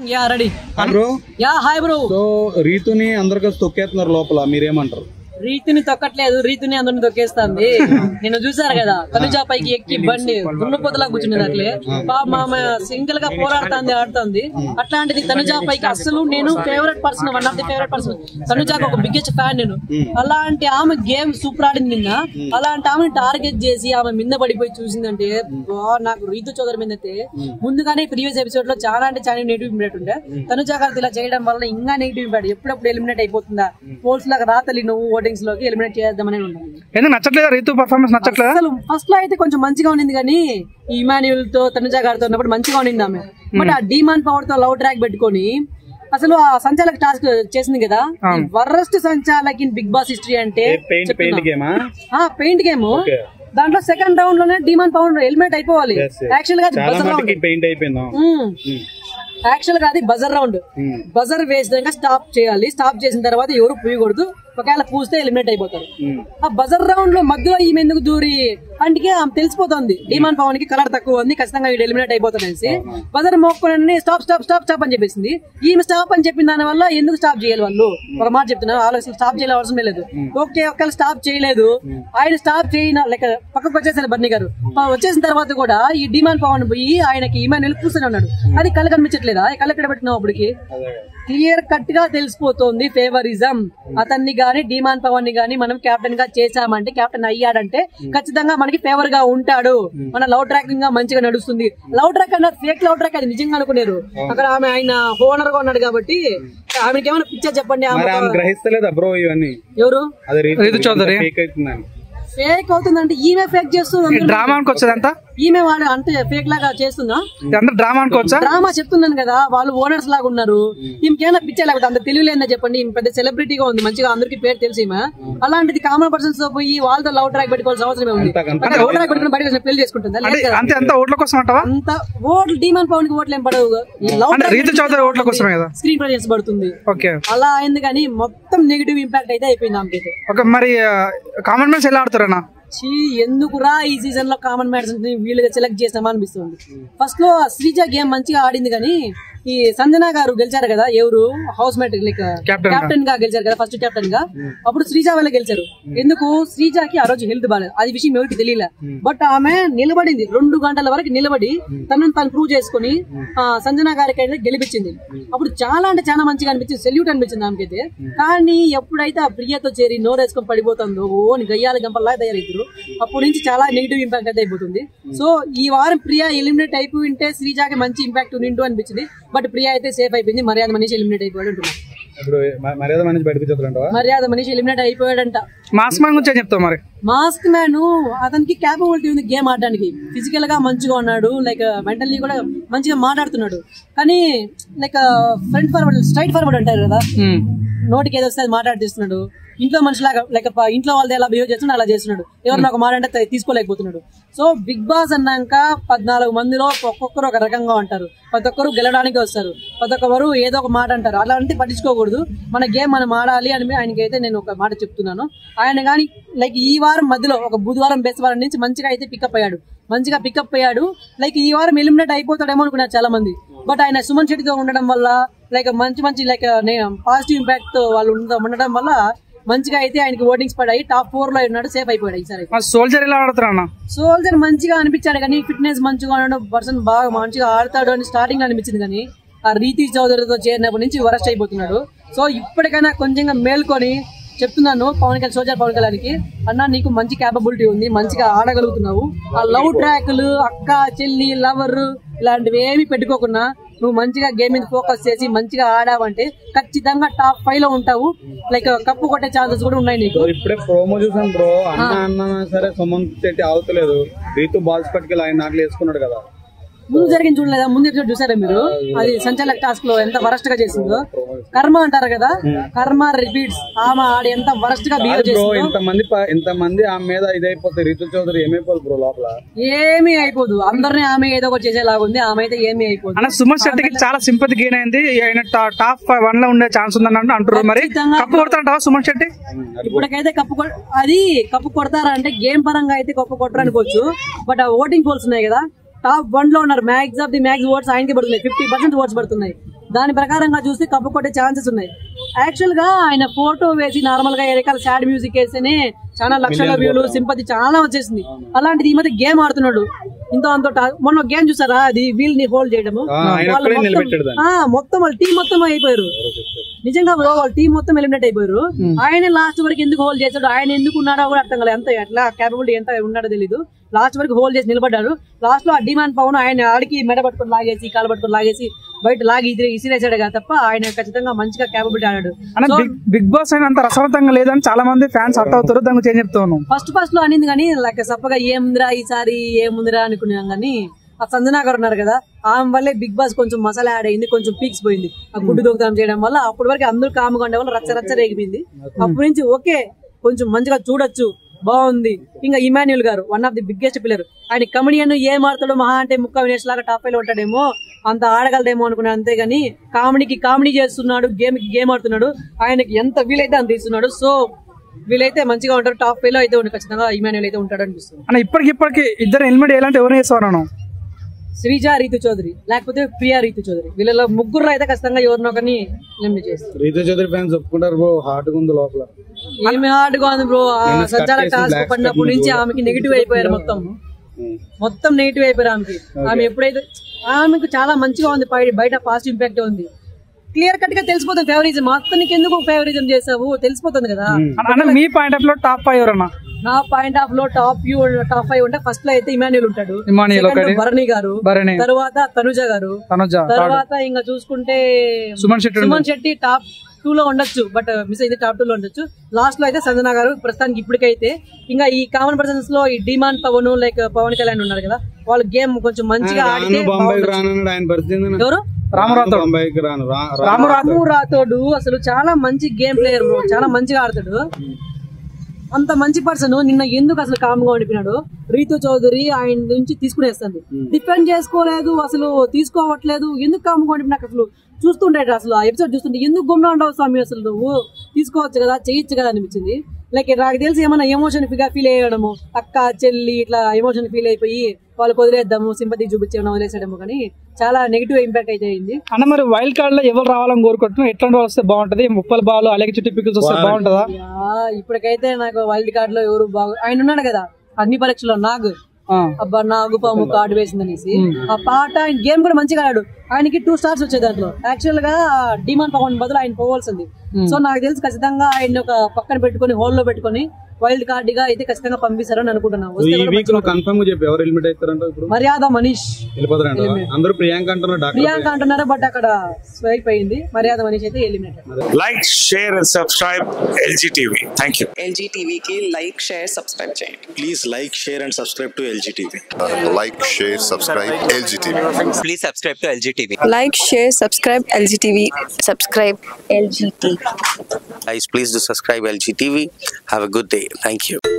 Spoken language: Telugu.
Yeah, ready. Hi bro. Yeah, hi bro. So రీతుని అందరికీ తొక్కేస్తున్నారు లోపల, మీరేమంటారు? రీతిని తొక్కట్లేదు, రీతిని అందరిని తొక్కేస్తుంది. నేను చూసారు కదా, తనుజా పైకి ఎక్కి బండి దున్నపోతలా కూర్చునేది అట్లే మా సింగిల్ గా పోరాడుతుంది, ఆడుతుంది. అట్లాంటిది తనుజా పైకి అసలు నేను favourite person, one of the favourite person. తనుజాకి ఒక బిగ్గెస్ట్ ఫ్యాన్ నేను. అలాంటి ఆమె గేమ్ సూపర్ ఆడింది నిన్న. అలాంటి ఆమెను టార్గెట్ చేసి ఆమె మింద పడిపోయి చూసిందంటే నాకు రీతు చౌదరి మీద అయితే ముందుగానే ప్రీవియస్ ఎపిసోడ్ లో చాలా అంటే చాలా నెగిటివ్ ఇంపాక్ట్ ఉండే. తనుజా గారు ఇలా చేయడం వల్ల ఇంకా నెగిటివ్ ఇంపాక్ట్, ఎప్పుడప్పుడు ఎలిమినేట్ అయిపోతుందా, పోల్స్ లాగా రాతలి నువ్వు ఓటింగ్స్ లోకి ఎలిమినేట్ చేద్దామని ఎందుకు నచ్చట్లేదు రీతు పర్ఫార్మెన్స్? నచ్చట్లేదు అసలు. ఫస్ట్ లో అయితే కొంచెం మంచిగా ఉండింది కానీ ఇమాన్యుల్ తో తనుజా గారితో ఉన్నప్పుడు మంచిగా ఉండింది ఆమె. బట్ ఆ డిమాండ్ పవర్ తో లవ్ ట్రాక్ పెట్టుకొని అసలు ఆ సంచాలక్ టాస్క్ చేసింది కదా, వరస్ట్ సంచాలక్ ఇన్ బిగ్ బాస్ హిస్టరీ అంటే పెయింట్ గేమ్. దాంట్లో సెకండ్ రౌండ్ లోనే డిమాండ్ పవర్ ఎలిమినేట్ అయిపోవాలి. యాక్చువల్ గా అది బజర్ రౌండ్. బజర్ వేసినాక స్టాప్ చేయాలి. స్టాప్ చేసిన తర్వాత ఎవరు పూయకూడదు, ఒకవేళ పూస్తే ఎలిమినేట్ అయిపోతారు. ఆ బజర్ రౌండ్ లో మధ్యలో ఈమె ఎందుకు దూరి అంటే ఆమె తెలిసిపోతుంది డిమాండ్ పవన్ కి కలర్ తక్కువ ఉంది, ఖచ్చితంగా వీడు ఎలిమినేట్ అయిపోతాడు అనేసి బజర్ మోక్కుని స్టాప్ స్టాప్ స్టాప్ స్టాప్ అని చెప్పేసింది. ఈమె స్టాప్ అని చెప్పిన దాని వల్ల ఎందుకు స్టాప్ చేయాలి వాళ్ళు? ఒక మాట చెప్తున్నారు, ఆలోచన స్టాప్ చేయాలి అవసరం లేదు. ఓకే, ఒకవేళ స్టాప్ చేయలేదు, ఆయన స్టాప్ చేయన లైక్ పక్కకు వచ్చేసారు బన్నీ గారు. వచ్చేసిన తర్వాత కూడా ఈ డిమాండ్ పవన్ పోయి ఆయనకి ఈమెన్ కూర్చొని ఉన్నాడు. అది కళ్ళు కనిపించట్లేదా? కళ్ళు ఎక్కడ పెట్టినావు? అప్పటికి క్లియర్ కట్ గా తెలిసిపోతుంది ఫేవరిజం. అతన్ని గాని డిమాండ్ పవన్ ని గాని మనం కెప్టెన్ గా చేసామంటే, కెప్టెన్ అయ్యాడంటే ఖచ్చితంగా మనకి ఫేవర్ గా ఉంటాడు. మన లవ్ ట్రాకింగ్ గా మంచిగా నడుస్తుంది. లవ్ ట్రాక్ అన్నారు, ఫేక్ లవ్ ట్రాక్ అది నిజంగా అనుకున్నారు. అక్కడ ఆమె ఆయన ఓనర్ గా ఉన్నాడు కాబట్టి ఆమెకి ఏమైనా పిక్చర్ చెప్పండి. గ్రహిస్తలేదా బ్రో ఇవన్నీ? ఎవరు? రీతు చౌదరి ఫేక్ అవుతుందంటే ఈమె ఫేక్ చేస్తుంది. డ్రామా అనుకోవచ్చదంతా ఈమె వాడు అంటే ఫేక్ లాగా చేస్తుందా? డ్రామా అనుకోవచ్చా? డ్రామా చెప్తున్నాను కదా, వాళ్ళు ఓనర్స్ లాగా ఉన్నారు. ఈమెకేమైనా పిచ్చే లేకపోతే అంత తెలియలేదా చెప్పండి? ఈమె పెద్ద సెలబ్రిటీగా ఉంది, మంచిగా అందరికి పేరు తెలిసి ఈమె. అలాంటిది కామన్ పర్సన్స్ తో పోయి వాళ్ళతో లవ్ ట్రాక్ పెట్టుకోవాల్సిన అవసరం ఉంది. లవ్ ట్రాక్ పెట్టుకుని బయట వచ్చిన పెళ్లి చేసుకుంటుందా? అంత ఓట్ల కోసం అంటావా? అంత ఓట్లు డిమాండ్ పవన్ కి ఓట్లు ఏం పడవు. రీతు చౌదరి ఓట్ల కోసమే కదా స్క్రీన్ ప్రెజెన్స్ పడుతుంది. అలా అయింది కానీ మొత్తం నెగిటివ్ ఇంపాక్ట్ అయితే అయిపోయింది ఆమెకైతే. మరి కామన్ మ్యాన్స్ ఎలా ఆడుతారన్నా? ఎందుకురా ఈ సీజన్ లో కామన్ మ్యాన్స్ వీళ్ళుగా సెలెక్ట్ చేసామా అనిపిస్తుంది. ఫస్ట్ లో శ్రీజ గేమ్ మంచిగా ఆడింది కానీ ఈ సంజన గారు గెలిచారు కదా, ఎవరు హౌస్ మేట్ లైక్ కెప్టెన్ గా గెలిచారు కదా, ఫస్ట్ కెప్టెన్ గా. అప్పుడు శ్రీజ వల్ల గెలిచారు. ఎందుకు? శ్రీజకి ఆ రోజు హెల్త్ బాగాలేదు, అది విషయం ఎవరికి తెలియలే. బట్ ఆమె నిలబడింది 2 గంటల వరకు నిలబడి తనను తను ప్రూవ్ చేసుకుని సంజన గారికి అయితే గెలిపించింది. అప్పుడు చాలా అంటే చాలా మంచిగా అనిపించింది, సెల్యూట్ అనిపించింది ఆమెకైతే. కానీ ఎప్పుడైతే ఆ ప్రియతో చేరి నోరేసుకొని పడిపోతుందో ఓని గయ్యాల గంపల్లా తయారైతారు, అప్పటి నుంచి చాలా నెగిటివ్ ఇంపాక్ట్ అయితే అయిపోతుంది. సో ఈ వారం ప్రియా ఎలిమినేట్ అయిపోయి ఉంటే శ్రీజకి మంచి ఇంపాక్ట్ నిండు అనిపించింది. బట్ ప్రియా అయితే సేఫ్ అయిపోయింది. మర్యాద మనిషి ఎలిమినేట్ అయిపోయాడు అంటున్నాను. మర్యాద మనిషి ఎలిమినేట్ అయిపోయాడంట. మాస్క్ మ్యాన్ గురించి చెప్తావు మరి? మాస్క్ మ్యాన్ అతనికి క్యాపబిలిటీ ఉంది గేమ్ ఆడడానికి. ఫిజికల్ గా మంచిగా ఉన్నాడు, లైక్ మెంటల్లీ కూడా మంచిగా మాట్లాడుతున్నాడు. కానీ like front forward, straight forward అంటారు కదా, నోటికి ఏదో వస్తే మాట్లాడుతున్నాడు. ఇంట్లో మనిషిలాగా లైక్ ఇంట్లో వాళ్ళది ఎలా బిహేవ్ చేస్తున్నాడు అలా చేస్తున్నాడు. ఎవరు నాకు మాట అంటే తీసుకోలేకపోతున్నాడు. సో బిగ్ బాస్ అన్నాక 14 మందిలో ఒక్కొక్కరు ఒక రకంగా ఉంటారు. ప్రతి ఒక్కరు గెలవడానికి వస్తారు, ప్రతి ఒక్కరు ఏదో ఒక మాట అంటారు. అలాంటి పట్టించుకోకూడదు. మన గేమ్ మనం ఆడాలి అని ఆయనకైతే నేను ఒక మాట చెప్తున్నాను. ఆయన కానీ లైక్ ఈ వారం మధ్యలో ఒక బుధవారం బేస్తవారం నుంచి మంచిగా అయితే పికప్ అయ్యాడు. లైక్ ఈ వారం ఎలిమినేట్ అయిపోతాడేమో అనుకున్నారు చాలా మంది. బట్ ఆయన సుమన్ శెట్టితో ఉండడం వల్ల లైక్ మంచి లైక్ పాజిటివ్ ఇంపాక్ట్ తో వాళ్ళు ఉండడం వల్ల మంచిగా అయితే ఆయనకి ఓటింగ్స్ పడాయి. టాప్ 4 లో ఉన్నాడు, సేఫ్ అయిపోయాడు. ఈసారి సోల్జర్ ఎలా ఆడుతున్నా? సోల్జర్ మంచిగా అనిపించాడు కానీ ఫిట్నెస్ మంచిగా ఉన్నాడు, పర్సన్ బాగా మంచిగా ఆడతాడు అని స్టార్టింగ్ లో అనిపించింది. కానీ ఆ రీతి చౌదరితో చేరినప్పటి నుంచి వరస్ట్ అయిపోతున్నాడు. సో ఇప్పటికైనా కొంచెంగా మేల్కొని చెప్తున్నాను సోల్జర్ పవన్ కళ్యాణ్కి, అన్న నీకు మంచి క్యాపబిలిటీ ఉంది, మంచిగా ఆడగలుగుతున్నావు. ఆ లవ్ ట్రాక్లు, అక్క చెల్లి లవర్ ఇలాంటివి ఏమి పెట్టుకోకుండా నువ్వు మంచిగా గేమ్ మీద ఫోకస్ చేసి మంచిగా ఆడావంటే ఖచ్చితంగా టాప్ 5 లో ఉంటావు. లైక్ కప్పు కొట్టే ఛాన్సెస్ కూడా ఉన్నాయి నీకు. ఇప్పుడే ప్రోమో చూసాను బ్రో, అన్న సరే సుమన్ శెట్టి అవుతలేదు, రీతు బాల్స్ పట్టుకెళ్ళి ఆయన నాట్లు వేసుకున్నాడు కదా. ముందు జరిగింది చూడలేదా? ముందు ఎపిసోడ్ చూసారా మీరు? అది సంచాలక్ టాస్క్ లో ఎంత వరస్ట్ గా చేసిందో. కర్మ అంటారు కదా, కర్మ రిపీట్స్. ఆమె ఆడి ఎంత వరస్ట్ గా బిహేవ్ చేసిందో. ఇంతమంది ఆమె మీద ఇదైపోతుంది. రీతు చౌదరి ఏమైపోదు బ్రో లోపల? ఏమీ అయిపోదు. అందరినీ ఆమె ఏదో ఒకటి చేసేలాగుంది, ఆమె అయితే ఏమీ అయిపోదు. అన్న సుమన్ శెట్టికి చాలా సింపతి గెయిన్ అయింది. ఆయన టాప్ 1 లో ఉండే ఛాన్స్ ఉందని అంటారు. మరి కప్పు కొడతారంటావా సుమన్ శెట్టి? ఇప్పటికైతే కప్పు కొడతారా అంటే గేమ్ పరంగా అయితే కప్పు కొట్టరు అనుకోవచ్చు. బట్ ఆ ఓటింగ్ పోల్స్ ఉన్నాయి కదా, టాప్ 1 లో ఉన్నారు. Max of the max votes ఆయనకి పడుతున్నాయి, 50% ఓట్స్ పడుతున్నాయి. దాని ప్రకారంగా చూస్తే కప్పు కొట్టే ఛాన్సెస్ ఉన్నాయి. యాక్చువల్ గా ఆయన ఫోటో వేసి నార్మల్ గా రకాల సాడ్ మ్యూజిక్ వేస్తేనే చాలా లక్షల వ్యూలు సింపతి చాలా వచ్చేసింది. అలాంటిది ఈ మధ్య గేమ్ ఆడుతున్నాడు ఇంతో అంతో. మొన్న గేమ్ చూసారా, అది వీల్ ని హోల్డ్ చేయడము, మొత్తం వాళ్ళ టీం మొత్తం అయిపోయారు. నిజంగా వాళ్ళ టీం మొత్తం ఎలిమినేట్ అయిపోయారు. ఆయన లాస్ట్ వరకు ఎందుకు హోల్డ్ చేశాడు, ఆయన ఎందుకు ఉన్నాడో కూడా అర్థం కాలేదు. ఎంత ఎట్లా క్యాపబిలిటీ ఎంత ఉన్నాడో తెలీదు. లాస్ట్ వరకు హోల్డ్ చేసి నిలబడ్డాడు. లాస్ట్ లో ఆ డిమాండ్ పవన్ ఆయన ఆడికి మెడ పట్టుకొని లాగేసి కాలు పట్టుకొని లాగేసి బయట లాగి ఇసిరేసాడు కదా తప్ప ఆయన ఖచ్చితంగా మంచిగా క్యాపబిలిటీ ఆడాడు. బిగ్ బాస్ అయినా అంత రసవంతంగా లేదని చాలా మంది ఫ్యాన్స్ అట్ అవుతారు. దాని గురించి ఏం చెప్తాను? ఫస్ట్ లో అనింది కానీ లైక్ సప్పగా ఏముందిరా ఈసారి ఏముందిరా అనుకున్నాం కానీ ఆ సంజనా గారు ఉన్నారు కదా, ఆమె వల్లే బిగ్ బాస్ కొంచెం మసాలా యాడ్ అయింది, కొంచెం పీక్స్ పోయింది. ఆ గుడ్డు దొంగతనం చేయడం వల్ల అప్పటి వరకు అందరూ కాముగా ఉండే వల్ల రచ్చ రేగిపోయింది. అప్పటి నుంచి ఓకే కొంచెం మంచిగా చూడొచ్చు, బాగుంది. ఇంకా ఇమాన్యుల్ గారు one of the biggest player. ఆయన కమెడియన్ ఏం ఆడతాడో మహా అంటే ముక్క వినేష్ లాగా టాప్ 5 లో ఉంటాడేమో, అంత ఆడగలడేమో అనుకున్నాను. అంతేగాని కామెడీకి కామెడీ చేస్తున్నాడు, గేమ్ కి గేమ్ ఆడుతున్నాడు. ఆయనకి ఎంత వీలైతే అంత తీస్తున్నాడు. సో వీలైతే మంచిగా ఉంటారు, టాప్ 5 లో అయితే ఖచ్చితంగా ఇమాన్యుల్ అయితే ఉంటాడు అనిపిస్తుంది. అన్న ఇప్పటికి ఇద్దరు ఎలిమినేట్ ఎలాంటి ఎవరు చేస్తాను? శ్రీజ రీతు చౌదరి లేకపోతే ప్రియా రీతు చౌదరి, వీళ్ళ ముగ్గురు అయితే ఖచ్చితంగా ఎవరినో కానీ ఎలిమినేట్ చేస్తారు. రీతు చౌదరి ఫ్యాన్స్ ఒప్పుకుంటారు బ్రో, హార్డ్ గా ఉంది లోపల. ఏమి హార్డ్ గా ఉంది బ్రో, సజ్జాల టాస్క్ పడినప్పటి నుంచి ఆమెకి నెగిటివ్ అయిపోయారు, మొత్తం నెగిటివ్ అయిపోయారు ఆమెకి. ఆమె ఎప్పుడైతే ఆమెకు చాలా మంచిగా ఉంది, బయట పాజిటివ్ ఇంపాక్ట్ ఉంది. క్లియర్ కట్ గా తెలిసిపోతుంది ఫేవరిజం. అతనికి ఎందుకు ఫేవరిజం చేసావు తెలిసిపోతుంది కదా. మీ పాయింట్ ఆఫ్ లో టాప్ 5 ఎవరన్నా? నా పాయింట్ ఆఫ్ లో టాప్ 5 ఉంటే ఫస్ట్ లో అయితే ఇమాన్యుల్ ఉంటాడు, భరణి గారు, తర్వాత తనుజ గారు, తర్వాత ఇంకా చూసుకుంటే సుమన్ శెట్టి టాప్ 2 లో ఉండొచ్చు, బట్ మిస్ అయితే టాప్ 2 లో ఉండొచ్చు. లాస్ట్ లో అయితే సంజనా గారు ప్రస్తుతానికి ఇప్పటికైతే. ఇంకా ఈ కామన్ పర్సన్స్ లో ఈ డిమాండ్ పవన్ లైక్ పవన్ కళ్యాణ్ ఉన్నారు కదా, వాళ్ళు గేమ్ కొంచెం మంచిగా ఆడితే. ఎవరు? రాము రాథోడు అసలు చాలా మంచి గేమ్ ప్లేయర్, చాలా మంచిగా ఆడతాడు. అంత మంచి పర్సన్ నిన్న ఎందుకు అసలు కామ్గా ఉండిపోయినాడు? రీతు చౌదరి ఆయన నుంచి తీసుకునేస్తుంది, డిఫెండ్ చేసుకోలేదు, అసలు తీసుకోవట్లేదు. ఎందుకు కామ్గా ఉండిపోయినా అసలు చూస్తుంటే అసలు ఆ ఎపిసోడ్ చూస్తుంటే ఎందుకు గుమ్నా ఉండవు స్వామి, అసలు నువ్వు తీసుకోవచ్చు కదా, చేయొచ్చు కదా అనిపించింది. లైక్ నాకు తెలిసి ఏమన్నా ఎమోషన్ ఫీల్ అయ్యడము, అక్క చెల్లి ఇట్లా ఎమోషన్ ఫీల్ అయిపోయి వాళ్ళకి వదిలేద్దాము, సింపతి చూపించడం వదిలేసేయడము, కానీ చాలా నెగిటివ్ ఇంపాక్ట్ అయితే అయింది. అన్న మరి వైల్డ్ కార్డ్ లో ఎవరు రావాలని కోరుకుంటున్నాం? ఎట్లాంటి వస్తే బాగుంటది? ముప్పల బాలు అలాగే చుట్టూ పిక్కులు వస్తే బాగుంటదా? ఇప్పటికైతే నాకు వైల్డ్ కార్డ్ లో ఎవరు ఆయన ఉన్నాడు కదా అన్ని పరీక్షలో నాగ్, అబ్బా నాగు పాము కార్డు వేసిందనేసి ఆ పాట. ఆయన గేమ్ కూడా మంచిగా ఆడాడు, ఆయనకి 2 స్టార్స్ వచ్చాయి దాంట్లో. యాక్చువల్ గా డిమాండ్ పవన్ బదులు ఆయన పోవాల్సింది. సో నాకు తెలిసి ఖచ్చితంగా ఆయన ఒక పక్కన పెట్టుకుని హోల్ లో పెట్టుకుని వైల్డ్ కార్డ్ గా అయితే ఖచ్చితంగా పంపిస్తారని అనుకుంటున్నాను. మర్యాద మనీష్ అందరూ ప్రియాంక అంటున్నారు, బట్ అక్కడ స్వైప్ అయింది. మర్యాద మనీష్ అయితే eliminate. Like share and subscribe LG TV. Thank you. LG TV కి లైక్ షేర్ సబ్స్క్రైబ్ చేయండి. Please like share and subscribe to LG TV. Like, share, subscribe LG TV. Please subscribe to LG TV. Like, share, subscribe LG TV. Subscribe LG TV. Guys, please do subscribe LG TV. Have a good day. Thank you.